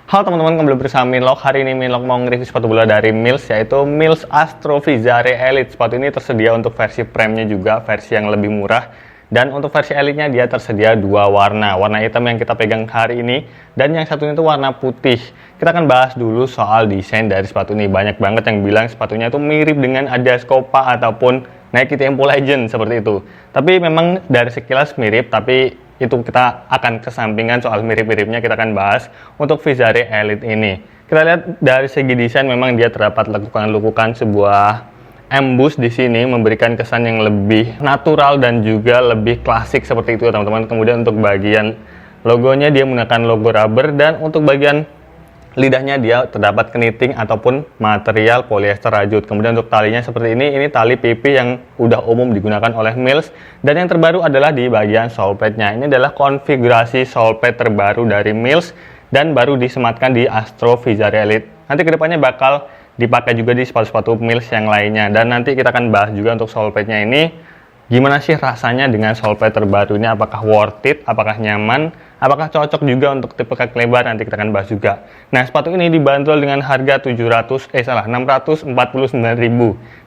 Halo teman-teman, kembali bersama Minlock. Hari ini Minlock mau nge-review sepatu bola dari Mills, yaitu Mills Astro Vizare Elite. Sepatu ini tersedia untuk versi prime-nya juga, versi yang lebih murah. Dan untuk versi elite-nya dia tersedia dua warna. Warna hitam yang kita pegang hari ini, dan yang satunya itu warna putih. Kita akan bahas dulu soal desain dari sepatu ini. Banyak banget yang bilang sepatunya itu mirip dengan Adidas Copa ataupun Nike Tempo Legend, seperti itu. Tapi memang dari sekilas mirip, tapi itu kita akan kesampingkan soal mirip-miripnya, kita akan bahas untuk Vizare Elite ini. Kita lihat dari segi desain memang dia terdapat lekukan-lekukan sebuah embus di sini, memberikan kesan yang lebih natural dan juga lebih klasik seperti itu teman-teman. Kemudian untuk bagian logonya dia menggunakan logo rubber, dan untuk bagian lidahnya dia terdapat keniting ataupun material polyester rajut. Kemudian untuk talinya seperti ini tali PP yang udah umum digunakan oleh Mills. Dan yang terbaru adalah di bagian sole pad-nya. Ini adalah konfigurasi sole pad terbaru dari Mills dan baru disematkan di Astro Vizare Elite. Nanti kedepannya bakal dipakai juga di sepatu-sepatu Mills yang lainnya. Dan nanti kita akan bahas juga untuk sole pad-nya ini, gimana sih rasanya dengan sole pad terbaru ini, apakah worth it, apakah nyaman, apakah cocok juga untuk tipe kaki lebar, nanti kita akan bahas juga. Nah, sepatu ini dibanderol dengan harga 649.000,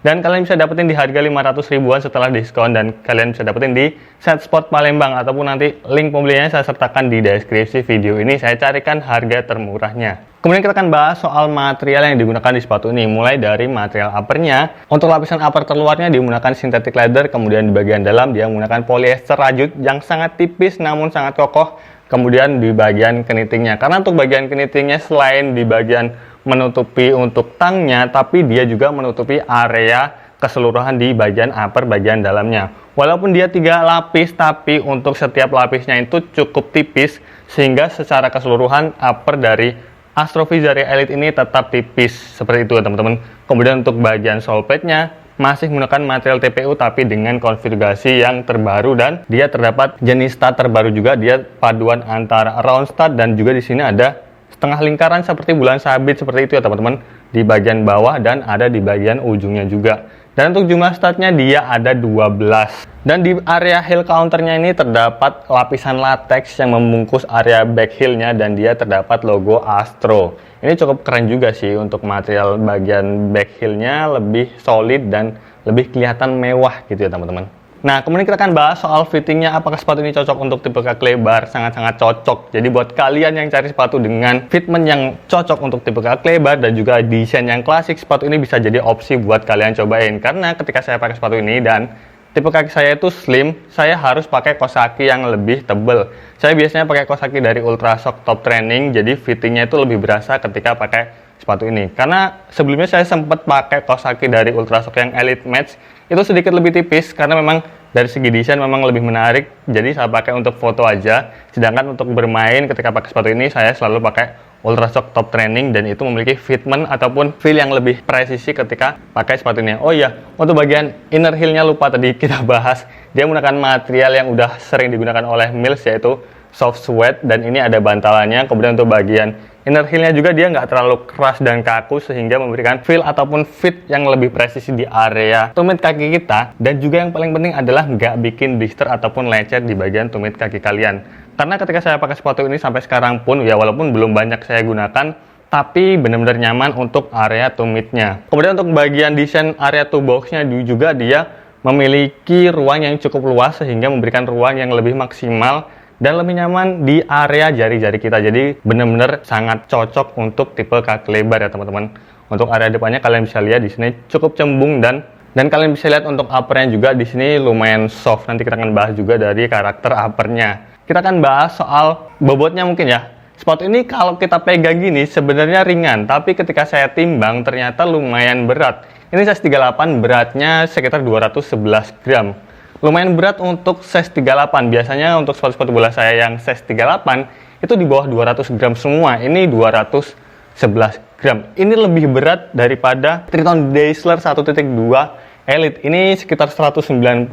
dan kalian bisa dapetin di harga 500 ribuan setelah diskon, dan kalian bisa dapetin di Set Sport Palembang, ataupun nanti link pembeliannya saya sertakan di deskripsi video ini. Saya carikan harga termurahnya. Kemudian kita akan bahas soal material yang digunakan di sepatu ini, mulai dari material uppernya. Untuk lapisan upper terluarnya digunakan synthetic leather, kemudian di bagian dalam dia menggunakan polyester rajut yang sangat tipis namun sangat kokoh. Kemudian di bagian kenitingnya, karena untuk bagian kenitingnya selain di bagian menutupi untuk tangnya, tapi dia juga menutupi area keseluruhan di bagian upper bagian dalamnya. Walaupun dia 3 lapis, tapi untuk setiap lapisnya itu cukup tipis, sehingga secara keseluruhan upper dari Astro Vizare Elite ini tetap tipis seperti itu teman-teman. Kemudian untuk bagian sole pad-nya masih menggunakan material TPU tapi dengan konfigurasi yang terbaru, dan dia terdapat jenis stud terbaru juga. Dia paduan antara round stud dan juga di sini ada setengah lingkaran seperti bulan sabit seperti itu ya teman-teman, di bagian bawah dan ada di bagian ujungnya juga. Dan untuk jumlah studnya dia ada 12. Dan di area heel counternya ini terdapat lapisan latex yang membungkus area back heel-nya, dan dia terdapat logo Astro. Ini cukup keren juga sih, untuk material bagian back heel-nya lebih solid dan lebih kelihatan mewah gitu ya teman-teman. Nah, kemudian kita akan bahas soal fittingnya. Apakah sepatu ini cocok untuk tipe kaki lebar? Sangat-sangat cocok. Jadi buat kalian yang cari sepatu dengan fitment yang cocok untuk tipe kaki lebar dan juga desain yang klasik, sepatu ini bisa jadi opsi buat kalian cobain. Karena ketika saya pakai sepatu ini dan tipe kaki saya itu slim, saya harus pakai kaos kaki yang lebih tebal. Saya biasanya pakai kaos kaki dari Ultrashock Top Training, jadi fittingnya itu lebih berasa ketika pakai sepatu ini. Karena sebelumnya saya sempat pakai kaos kaki dari Ultrashock yang Elite Match, itu sedikit lebih tipis karena memang dari segi desain memang lebih menarik. Jadi saya pakai untuk foto aja. Sedangkan untuk bermain ketika pakai sepatu ini saya selalu pakai Ultrashock Top Training, dan itu memiliki fitment ataupun feel yang lebih presisi ketika pakai sepatu ini. Oh iya, untuk bagian inner heel-nya lupa tadi kita bahas. Dia menggunakan material yang udah sering digunakan oleh Mills, yaitu soft suede, dan ini ada bantalannya. Kemudian untuk bagian inner heel-nya juga dia nggak terlalu keras dan kaku, sehingga memberikan feel ataupun fit yang lebih presisi di area tumit kaki kita. Dan juga yang paling penting adalah nggak bikin blister ataupun lecet di bagian tumit kaki kalian. Karena ketika saya pakai sepatu ini sampai sekarang pun, ya walaupun belum banyak saya gunakan, tapi benar-benar nyaman untuk area tumitnya. Kemudian untuk bagian desain area toe box-nya juga dia memiliki ruang yang cukup luas, sehingga memberikan ruang yang lebih maksimal dan lebih nyaman di area jari-jari kita. Jadi benar-benar sangat cocok untuk tipe kaki lebar ya teman-teman. Untuk area depannya kalian bisa lihat di sini cukup cembung, dan kalian bisa lihat untuk uppernya juga di sini lumayan soft. Nanti kita akan bahas juga dari karakter uppernya. Kita akan bahas soal bobotnya mungkin ya. Sepatu ini kalau kita pegang gini sebenarnya ringan, tapi ketika saya timbang ternyata lumayan berat. Ini size 38, beratnya sekitar 211 gram. Lumayan berat untuk size 38. Biasanya untuk sepatu-sepatu bola saya yang size 38 itu di bawah 200 gram semua. Ini 211 gram. Ini lebih berat daripada Triton Dazzler 1.2 Elite. Ini sekitar 199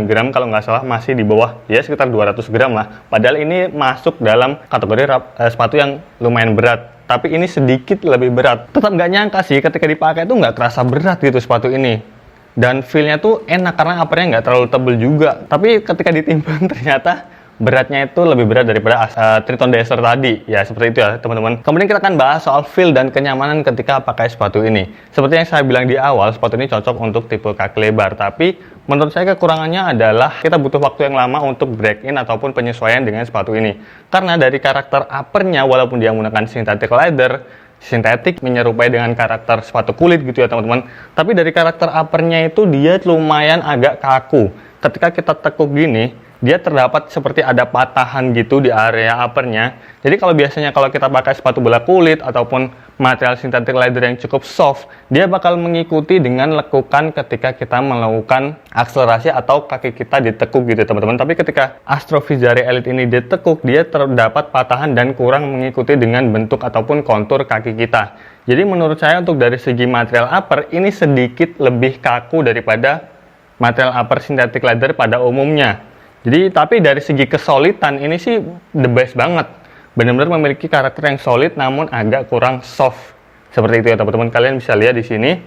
gram kalau nggak salah, masih di bawah ya sekitar 200 gram lah. Padahal ini masuk dalam kategori sepatu yang lumayan berat. Tapi ini sedikit lebih berat. Tetap nggak nyangka sih ketika dipakai itu nggak kerasa berat gitu sepatu ini. Dan feel-nya tuh enak karena uppernya nggak terlalu tebel juga. Tapi ketika ditimbang ternyata beratnya itu lebih berat daripada Triton Dancer tadi. Ya, seperti itu ya, teman-teman. Kemudian kita akan bahas soal feel dan kenyamanan ketika pakai sepatu ini. Seperti yang saya bilang di awal, sepatu ini cocok untuk tipe kaki lebar, tapi menurut saya kekurangannya adalah kita butuh waktu yang lama untuk break in ataupun penyesuaian dengan sepatu ini. Karena dari karakter uppernya, walaupun dia menggunakan synthetic leather, sintetik menyerupai dengan karakter sepatu kulit gitu ya teman-teman, tapi dari karakter uppernya itu dia lumayan agak kaku. Ketika kita tekuk gini, dia terdapat seperti ada patahan gitu di area uppernya. Jadi kalau biasanya kalau kita pakai sepatu bola kulit ataupun material synthetic leather yang cukup soft, dia bakal mengikuti dengan lekukan ketika kita melakukan akselerasi atau kaki kita ditekuk gitu teman-teman. Tapi ketika Astro Vizare Elite ini ditekuk, dia terdapat patahan dan kurang mengikuti dengan bentuk ataupun kontur kaki kita. Jadi menurut saya untuk dari segi material upper ini sedikit lebih kaku daripada material upper synthetic leather pada umumnya. Jadi tapi dari segi kesolidan ini sih the best banget. Benar-benar memiliki karakter yang solid namun agak kurang soft. Seperti itu ya teman-teman. Kalian bisa lihat di sini.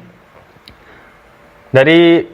Dari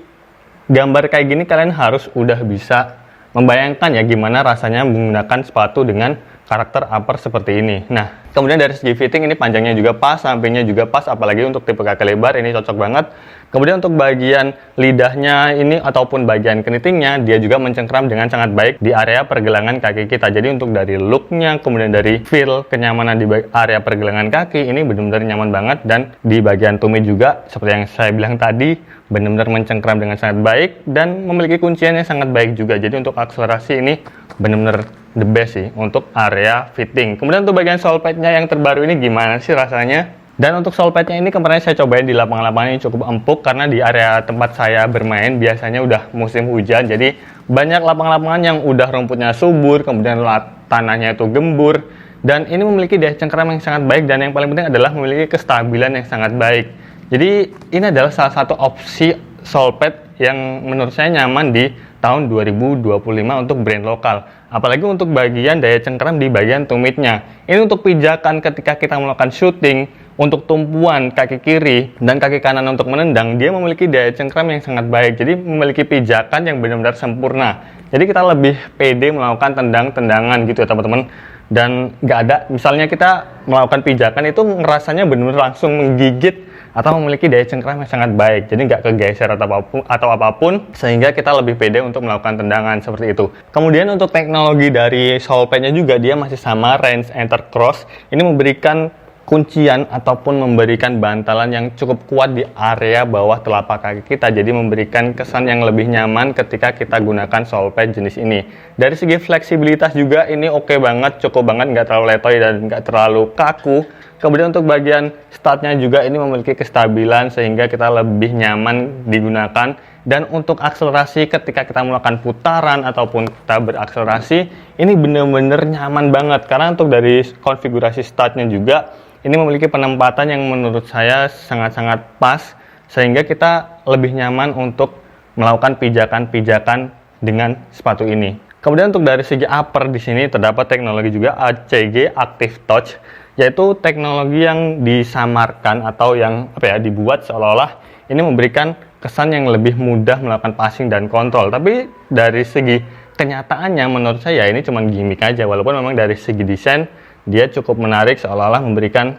gambar kayak gini kalian harus udah bisa membayangkan ya gimana rasanya menggunakan sepatu dengan karakter upper seperti ini. Nah, kemudian dari segi fitting ini panjangnya juga pas, sampingnya juga pas, apalagi untuk tipe kaki lebar ini cocok banget. Kemudian untuk bagian lidahnya ini ataupun bagian kenitingnya dia juga mencengkram dengan sangat baik di area pergelangan kaki kita. Jadi untuk dari looknya, kemudian dari feel kenyamanan di area pergelangan kaki ini benar-benar nyaman banget, dan di bagian tumit juga seperti yang saya bilang tadi benar-benar mencengkram dengan sangat baik dan memiliki kuncian yang sangat baik juga. Jadi untuk akselerasi ini benar-benar the best sih untuk area fitting. Kemudian untuk bagian sole padnya yang terbaru ini gimana sih rasanya? Dan untuk sole padnya ini kemarin saya cobain di lapangan-lapangan ini cukup empuk karena di area tempat saya bermain biasanya udah musim hujan. Jadi banyak lapangan-lapangan yang udah rumputnya subur, kemudian tanahnya itu gembur, dan ini memiliki daya cengkram yang sangat baik, dan yang paling penting adalah memiliki kestabilan yang sangat baik. Jadi ini adalah salah satu opsi sole pad yang menurut saya nyaman di tahun 2025 untuk brand lokal. Apalagi untuk bagian daya cengkram di bagian tumitnya. Ini untuk pijakan ketika kita melakukan shooting, untuk tumpuan kaki kiri dan kaki kanan untuk menendang, dia memiliki daya cengkram yang sangat baik. Jadi memiliki pijakan yang benar-benar sempurna. Jadi kita lebih pede melakukan tendang-tendangan gitu ya teman-teman. Dan nggak ada, misalnya kita melakukan pijakan itu ngerasanya benar-benar langsung menggigit atau memiliki daya cengkram yang sangat baik. Jadi nggak kegeser atau apapun, sehingga kita lebih pede untuk melakukan tendangan seperti itu. Kemudian untuk teknologi dari sole padnya juga dia masih sama, Range Intercross. Ini memberikan kuncian ataupun memberikan bantalan yang cukup kuat di area bawah telapak kaki kita, jadi memberikan kesan yang lebih nyaman ketika kita gunakan sole pad jenis ini. Dari segi fleksibilitas juga ini oke banget, cukup banget, nggak terlalu letoy dan nggak terlalu kaku. Kemudian untuk bagian statnya juga ini memiliki kestabilan sehingga kita lebih nyaman digunakan. Dan untuk akselerasi ketika kita melakukan putaran ataupun kita berakselerasi, ini benar-benar nyaman banget. Karena untuk dari konfigurasi statnya juga, ini memiliki penempatan yang menurut saya sangat-sangat pas, sehingga kita lebih nyaman untuk melakukan pijakan-pijakan dengan sepatu ini. Kemudian untuk dari segi upper di sini terdapat teknologi juga ACG Active Touch, yaitu teknologi yang disamarkan atau yang dibuat seolah-olah ini memberikan kesan yang lebih mudah melakukan passing dan kontrol. Tapi dari segi kenyataannya menurut saya ini cuma gimmick aja, walaupun memang dari segi desain dia cukup menarik, seolah-olah memberikan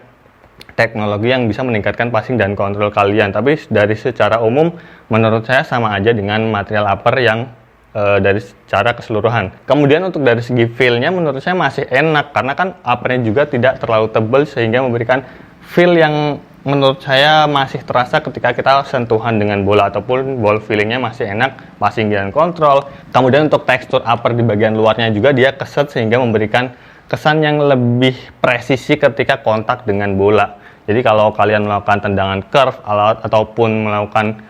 teknologi yang bisa meningkatkan passing dan kontrol kalian. Tapi dari secara umum menurut saya sama aja dengan material upper yang dari secara keseluruhan. Kemudian untuk dari segi feel-nya menurut saya masih enak, karena kan uppernya juga tidak terlalu tebal sehingga memberikan feel yang menurut saya masih terasa ketika kita sentuhan dengan bola, ataupun ball feelingnya masih enak, passing dan kontrol. Kemudian untuk tekstur upper di bagian luarnya juga dia keset sehingga memberikan kesan yang lebih presisi ketika kontak dengan bola. Jadi kalau kalian melakukan tendangan curve ataupun melakukan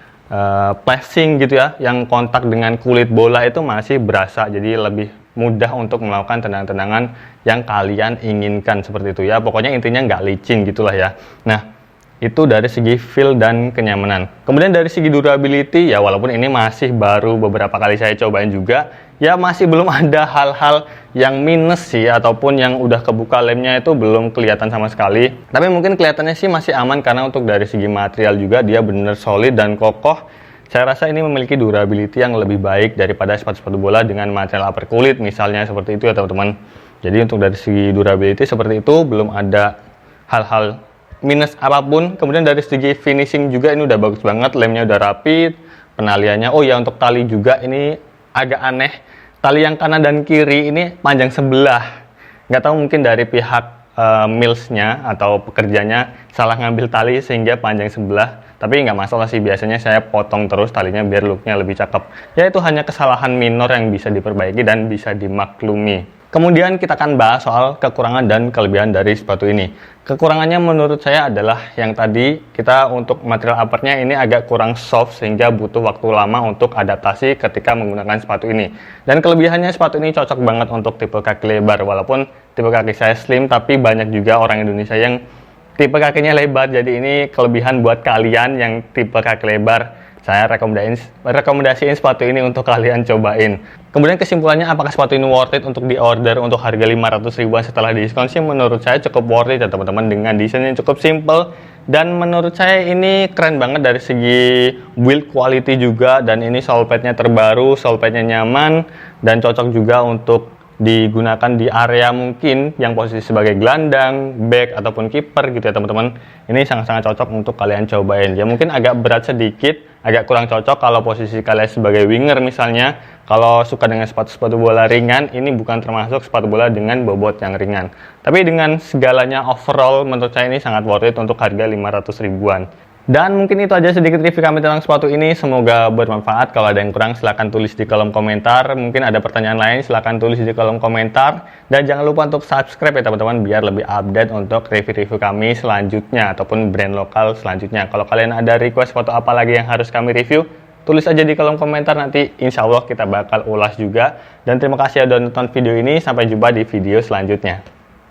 passing gitu ya, yang kontak dengan kulit bola itu masih berasa, jadi lebih mudah untuk melakukan tendangan-tendangan yang kalian inginkan seperti itu ya. Pokoknya intinya nggak licin gitulah ya. Nah, itu dari segi feel dan kenyamanan. Kemudian dari segi durability ya, walaupun ini masih baru beberapa kali saya cobain juga, ya masih belum ada hal-hal yang minus sih, ataupun yang udah kebuka lemnya itu belum kelihatan sama sekali. Tapi mungkin kelihatannya sih masih aman, karena untuk dari segi material juga dia bener solid dan kokoh, Saya rasa ini memiliki durability yang lebih baik daripada sepatu-sepatu bola dengan material upper kulit misalnya, seperti itu ya teman-teman. Jadi untuk dari segi durability seperti itu, belum ada hal-hal minus apapun. Kemudian dari segi finishing juga ini udah bagus banget, lemnya udah rapi, penaliannya, oh ya untuk tali juga ini agak aneh, tali yang kanan dan kiri ini panjang sebelah. Nggak tahu mungkin dari pihak millsnya atau pekerjanya salah ngambil tali sehingga panjang sebelah, tapi nggak masalah sih, biasanya saya potong terus talinya biar looknya lebih cakep. Ya itu hanya kesalahan minor yang bisa diperbaiki dan bisa dimaklumi. Kemudian kita akan bahas soal kekurangan dan kelebihan dari sepatu ini. Kekurangannya menurut saya adalah yang tadi, kita untuk material uppernya ini agak kurang soft sehingga butuh waktu lama untuk adaptasi ketika menggunakan sepatu ini. Dan kelebihannya, sepatu ini cocok banget untuk tipe kaki lebar, walaupun tipe kaki saya slim, tapi banyak juga orang Indonesia yang tipe kakinya lebar. Jadi ini kelebihan buat kalian yang tipe kaki lebar. Saya rekomendasiin sepatu ini untuk kalian cobain. Kemudian kesimpulannya, apakah sepatu ini worth it untuk diorder untuk harga 500 ribuan setelah diskon sih? Menurut saya cukup worth it ya teman-teman, dengan desain yang cukup simple. Dan menurut saya ini keren banget dari segi build quality juga. Dan ini sole padnya terbaru, sole padnya nyaman, dan cocok juga untuk digunakan di area mungkin yang posisi sebagai gelandang, back, ataupun kiper gitu ya teman-teman. Ini sangat-sangat cocok untuk kalian cobain. Ya mungkin agak berat sedikit, agak kurang cocok kalau posisi kalian sebagai winger misalnya. Kalau suka dengan sepatu-sepatu bola ringan, ini bukan termasuk sepatu bola dengan bobot yang ringan. Tapi dengan segalanya overall, menurut saya ini sangat worth it untuk harga 500 ribuan. Dan mungkin itu aja sedikit review kami tentang sepatu ini. Semoga bermanfaat. Kalau ada yang kurang silahkan tulis di kolom komentar. Mungkin ada pertanyaan lain silahkan tulis di kolom komentar. Dan jangan lupa untuk subscribe ya teman-teman, biar lebih update untuk review-review kami selanjutnya ataupun brand lokal selanjutnya. Kalau kalian ada request foto apa lagi yang harus kami review, tulis aja di kolom komentar, nanti insya Allah kita bakal ulas juga. Dan terima kasih sudah nonton video ini. Sampai jumpa di video selanjutnya.